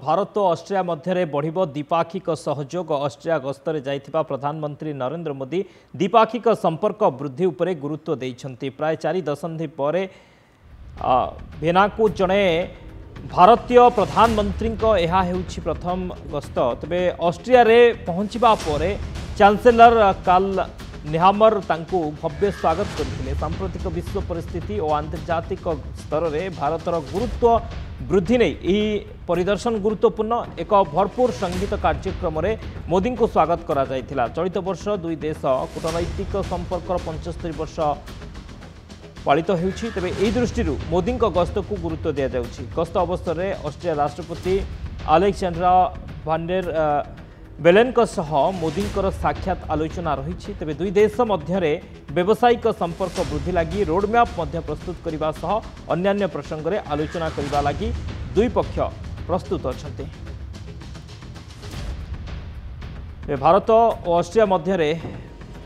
भारत और ऑस्ट्रिया मध्य बढ़िबो द्विपाक्षिक सहयोग। ऑस्ट्रिया गस्तरे जाइथिबा प्रधानमंत्री नरेंद्र मोदी द्विपाक्षिक संपर्क वृद्धि उपरे गुरुत्व देइछन्ति। प्राय 4 दशंधि परे भेना को जड़े भारतीय प्रधानमंत्री यह हेउछि प्रथम गस्त। तबे ऑस्ट्रिया रे पहुंचबा परे चांसेलर कार्ल नेहामर तांको भव्य स्वागत करथिले। सांप्रतिक विश्व परिस्थिति और आंतर्जातिक स्तर में भारतर गुरुत्व वृद्धि नहीं यही परिदर्शन गुरुत्वपूर्ण। एक भरपूर संगीत कार्यक्रम में मोदी को स्वागत करा जायथिला। चलित वर्ष दुई देश कूटनैतिक संपर्क 75 वर्ष पालित होउछि। तबे एही दृष्टि मोदी गस्त को गुरुत्व दिया जाउछि। गस्त अवसर में ऑस्ट्रिया राष्ट्रपति Alexander van der Belen Modi साक्षात आलोचना रही। तेज दुई देश मध्य व्यावसायिक संपर्क वृद्धि लगी रोडमैप प्रस्तुत करने सह अन्यान्य प्रसंग में आलोचना करने लगी दुई पक्ष प्रस्तुत अच्छा। भारत और ऑस्ट्रिया मध्य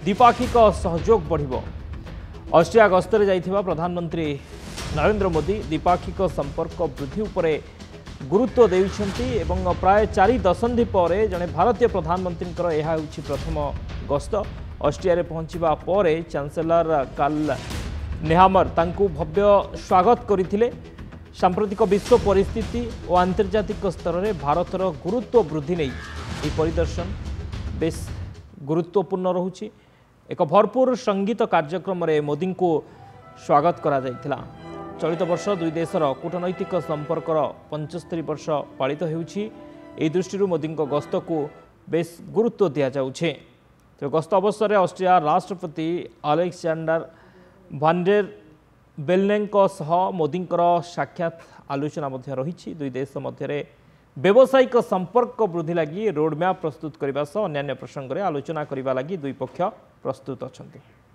द्विपाक्षिक सहयोग बढ़िबो। ऑस्ट्रिया गस्तरे जाइथिबा प्रधानमंत्री नरेंद्र मोदी द्विपाक्षिक संपर्क वृद्धि उपरे गुरुत्व देउछन्ति एवं प्राय 4 दशंधि परे जने भारतीय प्रधानमंत्री यह होउछि प्रथम गस्त। ऑस्ट्रिया रे पहुंचबा परे चांसेलर कार्ल नेहामर तांको भव्य स्वागत करिथिले। सांप्रतिक विश्व परिस्थिति और आंतर्जातिक स्तर में भारतर गुरुत्व वृद्धि नहीं ये परिदर्शन बेस गुरुत्वपूर्ण रहुछि। एक भरपूर संगीत कार्यक्रम में मोदी को स्वागत करा जायथिला। चलित वर्ष दुई देशर कूटनैतिक संपर्क 75 वर्ष पालित होउछि। एही दृष्टि मोदी गस्त को बेस गुरुत्व दिया जाउछे। तो गस्त अवसर में ऑस्ट्रिया राष्ट्रपति Alexander van der Belen Modi साक्षात आलोचना रही। दुई देश मध्य व्यावसायिक संपर्क वृद्धि लगी रोडमैप प्रस्तुत करने सह अन्यान्य प्रसंग में आलोचना करने लगी दुई पक्ष प्रस्तुत अच्छा।